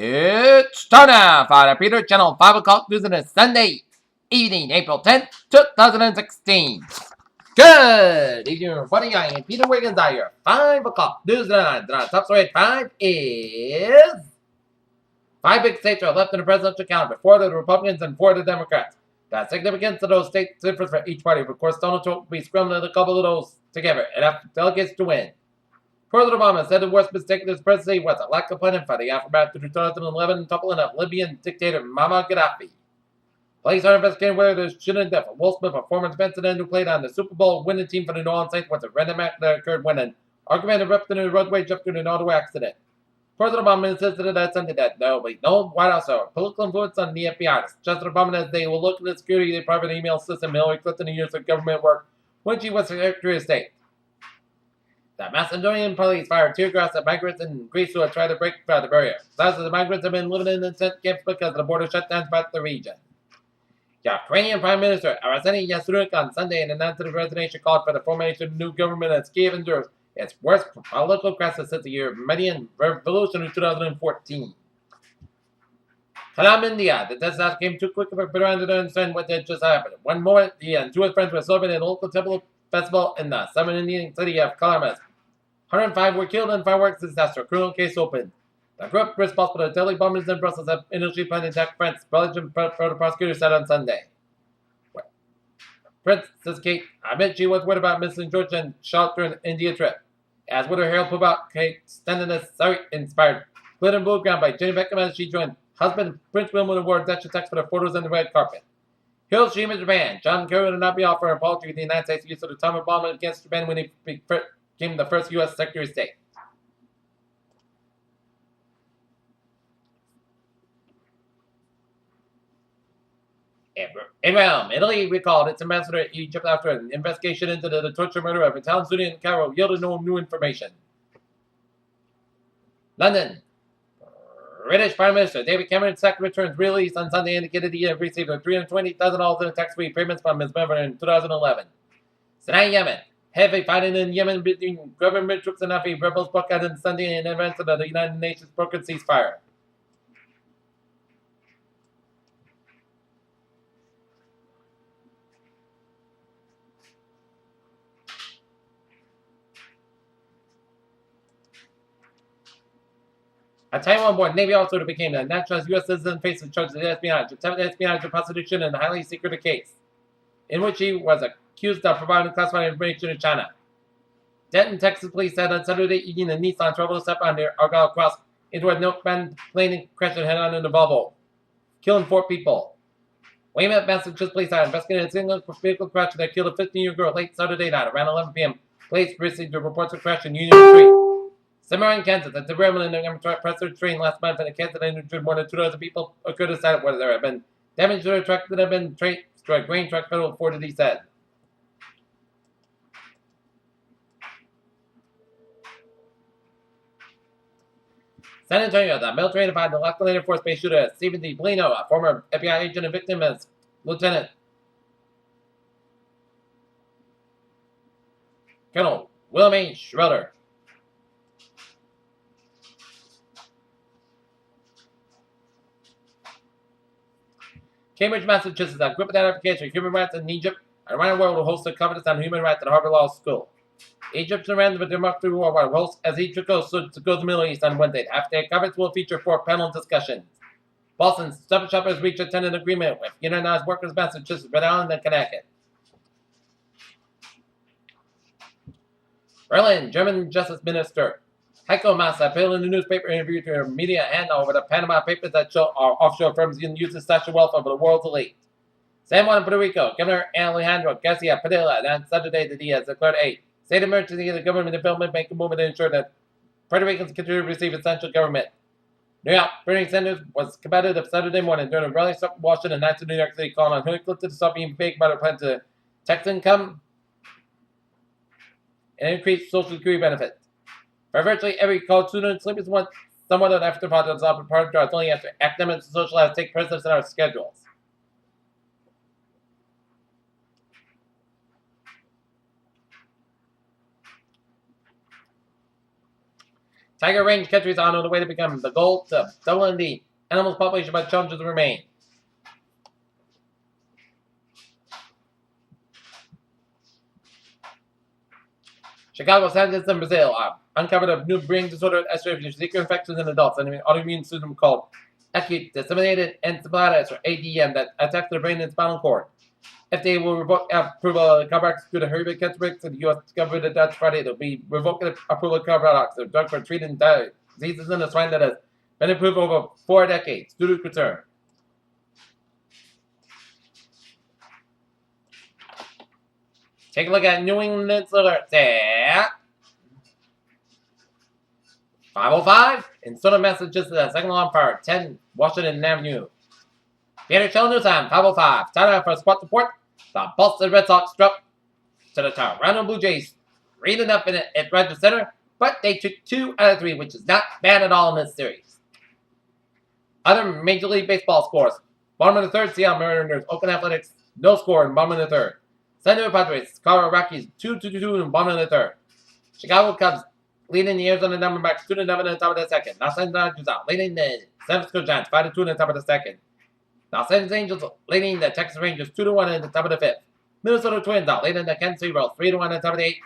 It's time now for the Peter Channel 5 o'clock news on a Sunday evening, April 10th, 2016. Good evening, everybody. I am Peter Wiggins. I your 5 o'clock news on the top story at 5 is 5 big states are left in the presidential calendar, 4 to the Republicans and 4 to the Democrats. The significance of those states differs for each party. Of course, Donald Trump will be scrambling a couple of those together and have delegates to win. President Obama said the worst mistake of his presidency was a lack of planning for the aftermath of the 2011 toppling of Libyan dictator Muammar Gaddafi. Police are investigating whether the shooting death of Will Smith, a former defensive end who played on the Super Bowl winning team for the New Orleans Saints, was a random act that occurred when an argument erupted in the roadway after an auto accident. President Obama insisted that Sunday that no White House or political influence on the FBI. Justice Obama said they will look at the security of the private email system Hillary Clinton used for government work when she was Secretary of State. The Macedonian police fired tear gas at migrants in Greece who had tried to break through the barrier. Thousands of migrants have been living in the tent camps because of the border shutdowns throughout the region. Ukrainian Prime Minister Arseniy Yatsenyuk on Sunday announced that the resignation called for the formation of a new government as Kiev endures its worst political crisis since the Armenian Revolution of 2014. Kalam, India. The disaster came too quick for Iran to understand what had just happened. One moment, he and two of his friends were celebrating a local temple festival in the southern Indian city of Kalamas. 105 were killed in fireworks disaster. Criminal case opened. The group responsible for the deadly bombings in Brussels have initially planned to attack France, Belgium, the prosecutor said on Sunday. Princess Kate admits she was worried about missing Georgia and shot during an India trip. As with her hair pulled out, Kate standing inspired glitter blue ground by Jenny Beckham as she joined husband Prince William wore Dutch text for the photos on the red carpet. Hiroshima, Japan. John Kerry will not be offering an apology to the United States use of the atomic bomb against Japan when he became the first U.S. Secretary of State. In Rome, Italy recalled its ambassador to Egypt after an investigation into the torture murder of Italian student in Cairo yielded no new information. London. British Prime Minister David Cameron's second returns release on Sunday indicated he had received $320,000 in tax-free payments from his mother in 2011. Sinai, Yemen. Heavy fighting in Yemen between government troops and Houthi rebels broke out on Sunday in advance of the United Nations brokered ceasefire. A Taiwan-born Navy officer became a naturalized U.S. citizen faces charges of espionage, attempted espionage and prostitution in a highly secretive case, in which he was accused of providing classified information to China. Denton, Texas police said on Saturday evening a Nissan troubled step on near Argyle Cross into a no-man plane crashed head-on into Volvo, killing 4 people. Weymouth, Massachusetts police are investigating a single vehicle crash that killed a 15-year-old girl late Saturday night around 11 p.m. Police received the reports of crash in Union Street. Cimarron, Kansas. A derailment in an compressor train last month in Kansas that injured more than 2,000 people occurred at site where there have been damage to a truck that had been traced to a grain truck, federal authorities said. San Antonio, the military identified the Lockland Air Force Base shooter as Stephen D. Bellino, a former FBI agent and victim as Lieutenant Colonel William A. Schroeder. Cambridge, Massachusetts, a group of advocates for human rights in Egypt around the world will host a conference on human rights at Harvard Law School. Egypt surrounded with democracy worldwide will host as Egypt goes to the Middle East on Wednesday. After the conference will feature 4 panel discussions. Boston's Stop Shop has reached a tentative agreement with Unionized Workers Massachusetts, Rhode Island, and Connecticut. Berlin, German Justice Minister Heiko Maas appealed in the newspaper interview to her media hand over the Panama Papers that show our offshore firms use the statutory wealth of the world's elite. San Juan, Puerto Rico, Governor Alejandro Garcia Padilla announced Saturday that he has declared a state of emergency in the government development banking movement to ensure that Puerto Ricans continue to receive essential government. New York, Bernie Sanders was competitive Saturday morning during a rally stop in Washington and to New York City calling on Hillary Clinton to stop being fake about her plan to tax income and increase Social Security benefits. For virtually every college student, sleep is somewhat an afterthought of the part of jobs only after academics and social lives take precedence in our schedules. Tiger range catchers on the way to become the goal to doubling the animals population, but challenges remain. Chicago scientists in Brazil uncovered a new brain disorder with secret infections in adults and an autoimmune syndrome called acute disseminated encephalitis, or ADM, that attacks the brain and spinal cord. FDA will revoke approval of Carbax due to Herbert Ketchbricks, and the U.S. discovered that that's Friday. They'll be revoking approval of Carbax, a drug for treating diseases in the swine that has been approved over 4 decades due to concern. Take a look at New England's alerts at 5:05 in Southern Massachusetts, second alarm fire, 10 Washington Avenue. Peter Chill News Time, 5:05. Time for a sports report. The Boston Red Sox struck to the Toronto Blue Jays 3-0 at Rogers Center, but they took 2 out of 3, which is not bad at all in this series. Other Major League Baseball scores. Bottom of the third, Seattle Mariners, Oakland Athletics, no score in bottom of the third. San Diego Padres, Colorado Rockies, 2-2-2 in bottom of the third. Chicago Cubs leading the Arizona Diamondbacks 2-0 in the top of the second. Los Angeles Dodgers out leading the San Francisco Giants 5-2 in the top of the second. Los Angeles Angels leading the Texas Rangers 2-1 in the top of the fifth. Minnesota Twins out leading the Kansas City Royals 3-1 in the top of the eighth.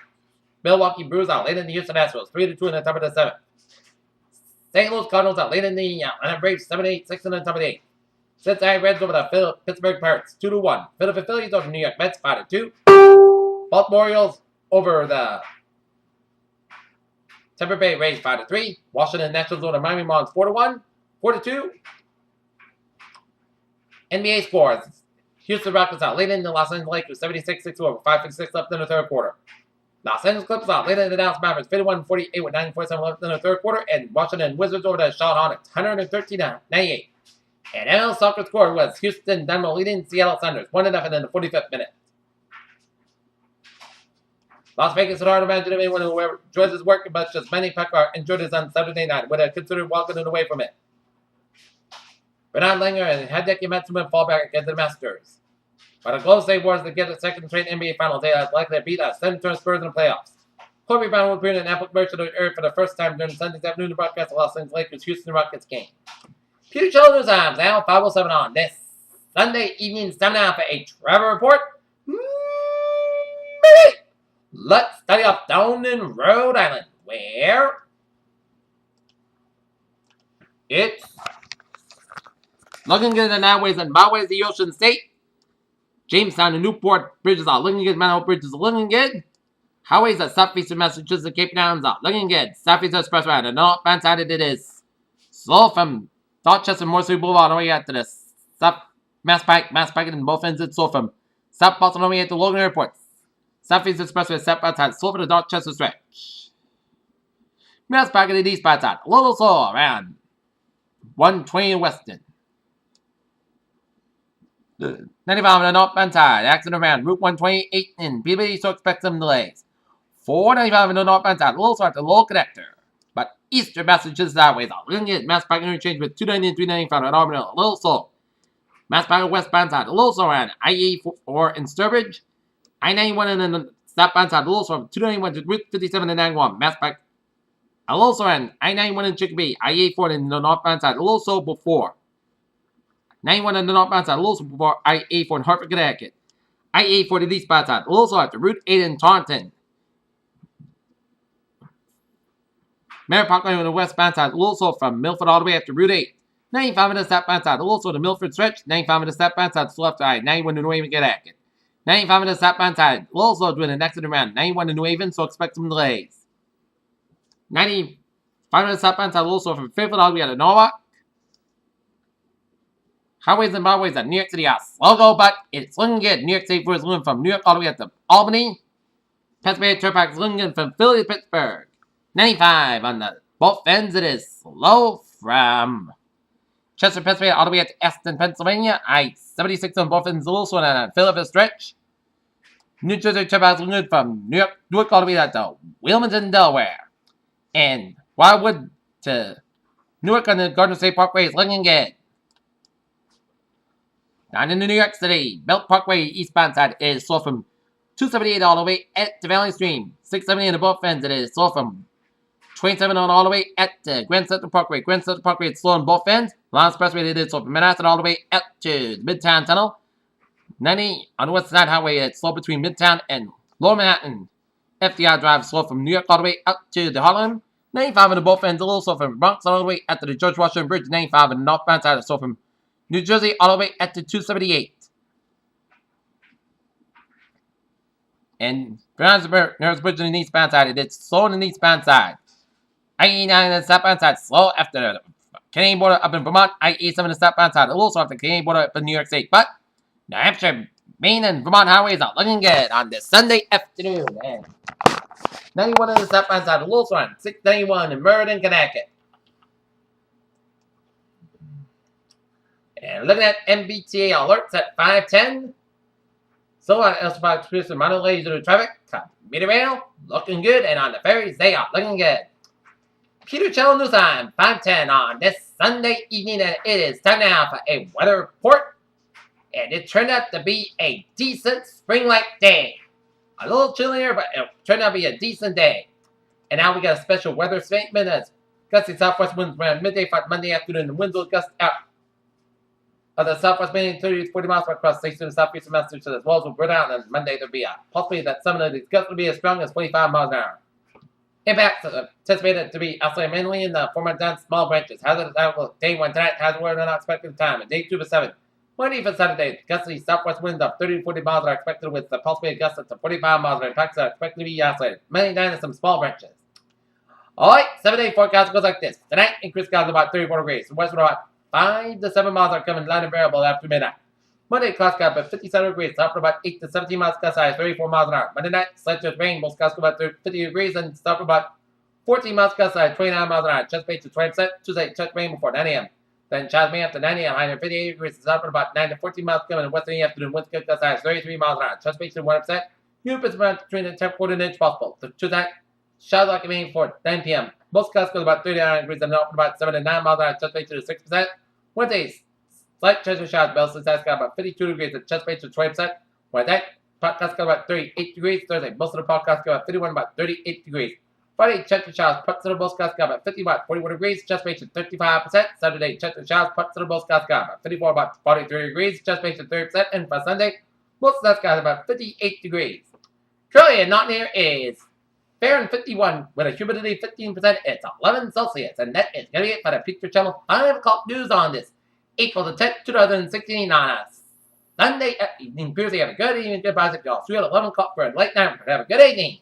Milwaukee Brewers out leading the Houston Astros 3-2 in the top of the seventh. St. Louis Cardinals out leading the Atlanta Braves 7-8-6 in the top of the eighth. Cincinnati Reds over the Pittsburgh Pirates 2-1. Philadelphia Phillies over the New York Mets 5-2. Baltimore Orioles over the Tampa Bay Rays 5-3. Washington Nationals over the Miami Marlins 4-1. 4-2. NBA scores. Houston Rockets out leading the Los Angeles Lakers 76-6 over 5:56 left in the third quarter. Los Angeles Clippers out leading the Dallas Mavericks 51-48 with 9:47 left in the third quarter. And Washington Wizards over the Charlotte Hornets 113-98. And NL soccer score was Houston Dynamo leading Seattle Sounders 1-0 in the 45th minute. Las Vegas had hard to imagine anyone who enjoys his work, but just Manny Pacquiao enjoyed his on Saturday night with a considered walking away from it. Bernard Langer and Hideki Matsuyama fall back against the Masters. But a close save was to get a second straight NBA Finals. They are likely to beat us 7-turn Spurs in the playoffs. Kobe Bryant will appear in an Apple commercial to air for the first time during Sunday's afternoon broadcast of Los Angeles Lakers Houston Rockets game. Peter Children's Times now 5:07 on this Sunday evening. Time now for a travel report. Let's study up down in Rhode Island, where it's looking good in the highways and byways of the Ocean State. Jamestown and Newport bridges are looking good. Manhattan bridges are looking good. Highways at southeastern Massachusetts, Cape Downs are looking good. Southeast Expressway on the northbound side, it is slow from Dorchester, Morrissey Boulevard, all the way out to the South Mass Pike, and both ends it's slow from South Boston all the way out to Logan Airport. Southeast Expressway, southbound side, slow for the Dorchester stretch. Mass Pike and the eastbound side, a little slow around 120 in Weston. 95 on the northbound side, accident around Route 128 in Peabody, so expect some delays. 495 on the northbound side, a little slow at the low connector. But eastern Massachusetts highways are looking at Mass Pike interchange with 290 and 395 at Auburn, a little slow. Mass Pike westbound side, a little slow around I-84 in Sturbridge. I-91 and the southbound side, a little slow from 291 to Route 57 and 91. Mass Pike, a little slow around I-91 in Chicopee. I-84 in the northbound side, a little slow before 91 on the northbound side, a little slow before I-84 in Hartford, Connecticut. I-84 to the eastbound side, a little slow after Route 8 in Taunton. Merritt Parkway on the westbound side, a little slow from Milford all the way after Route 8. 95 on the southbound side, a little slow to Milford stretch. 95 on the southbound side, slow after I-91 to New Haven, Connecticut. 95 on the southbound side, a little slow doing an accident around 91 to New Haven, so expect some delays. 95 on the southbound side, a little slow from Fairfield all the way out to Norwalk. Highways and byways at New York City are slow go, but it's looking good. New York State is moving from New York all the way up to Albany. Pennsylvania Turnpike is looking good from Philly to Pittsburgh. 95 on the both ends, it is slow from Chester, Pennsylvania all the way up to Eston, Pennsylvania. I-76 on both ends, a little slow on a Philadelphia stretch. New Jersey Turnpike is looking good from Newark all the way out to Wilmington, Delaware. And Wildwood to Newark on the Gardner State Parkway is looking good. Down in New York City, Belt Parkway eastbound side is slow from 278 all the way at to Valley Stream. 670 in the both ends, it is slow from 27 on all the way at Grand Central Parkway. Grand Central Parkway, it's slow on both ends. Long Expressway, they did so from Manhattan all the way up to the Midtown Tunnel. 90 on the West Side Highway, it's slow between Midtown and Lower Manhattan. FDR Drive, slow from New York all the way up to the Harlem. 95 on the both ends, a little slow from Bronx all the way up to the George Washington Bridge. 95 on the northbound side, slow from New Jersey all the way up to 278. And Johannesburg, Narrows Bridge on the eastbound side, it's slow on the eastbound side. I-89 on the southbound side, slow after the Canadian border up in Vermont. I-87 on the southbound side, a little slow after the Canadian border up in New York State. But New Hampshire, Maine, and Vermont highways are looking good on this Sunday afternoon. And 91 on the southbound side, a little slow on 691 in Meriden, Connecticut. And looking at MBTA alerts at 510. So on L5 Express and Monterey to traffic, Meter Rail, looking good, and on the ferries, they are looking good. Peter Channel News Time, 510 on this Sunday evening, and it is time now for a weather report. And it turned out to be a decent spring-like day. A little chillier, but it turned out to be a decent day. And now we got a special weather statement as gusty southwest winds around midday for Monday afternoon. The winds will gust out of the southwest wind 30 to 40 miles across the southeastern Massachusetts, as well as will burn out. And Monday there'll be a possibility that some of these gusts will be as strong as 25 miles an hour. Impacts anticipated to be outside mainly in the former dense small branches. Hazardous outlook day 1 tonight, hazard weather not expected time. And day 2 to 7. Monday for Saturday, gusty southwest winds of 30 to 40 miles are expected with the possibility of gusts up to 45 miles an hour. Impacts are expected to be isolated. Mainly down to some small branches. Alright, 7-day forecast goes like this. Tonight, increased clouds about 34 degrees. West about 5 to 7 miles are coming line and variable after midnight. Monday, clouds got about 57 degrees, up to about 8 to 17 miles, gust high 34 miles an hour. Monday night, slight to rain, most gusts about 50 degrees, and stop about 14 miles, gust high 29 miles an hour. Chest base to 20%. Tuesday, chest rain before 9 a.m. Then chest rain after 9 a.m. High 58 degrees, it's up about 9 to 14 miles coming in western afternoon. Winds gust high 33 miles an hour. Chest base to 1%. Humid between the 10 quarter inch possible. The Tuesday, shadow like rain for 9 p.m. Most gusts goes about 39 degrees and up about 7 to 9 miles an hour. Chest base to 6%. Wednesday, slight chance of showers. Bell since that's got about 52 degrees. The chest base to 20%. Wednesday, podcast got about 38 degrees. Thursday, most of the podcast got about 51, about 38 degrees. Friday, chance of showers. Parts of the most got about 50, about 41 degrees. Chest base to 35%. Saturday, chance of showers. Parts of the most got about 54, about 43 degrees. Chest base to 30%. And for Sunday, most of that's got about 58 degrees. Currently in Nottingham here is fair and 51 with a humidity 15%. It's 11 Celsius. And that is going to be it for the Picture Channel 5 o'clock news on this April the 10th, 2016 on a Sunday evening. Have a good evening. Goodbye. See you at 11 o'clock for a late night. Have a good evening.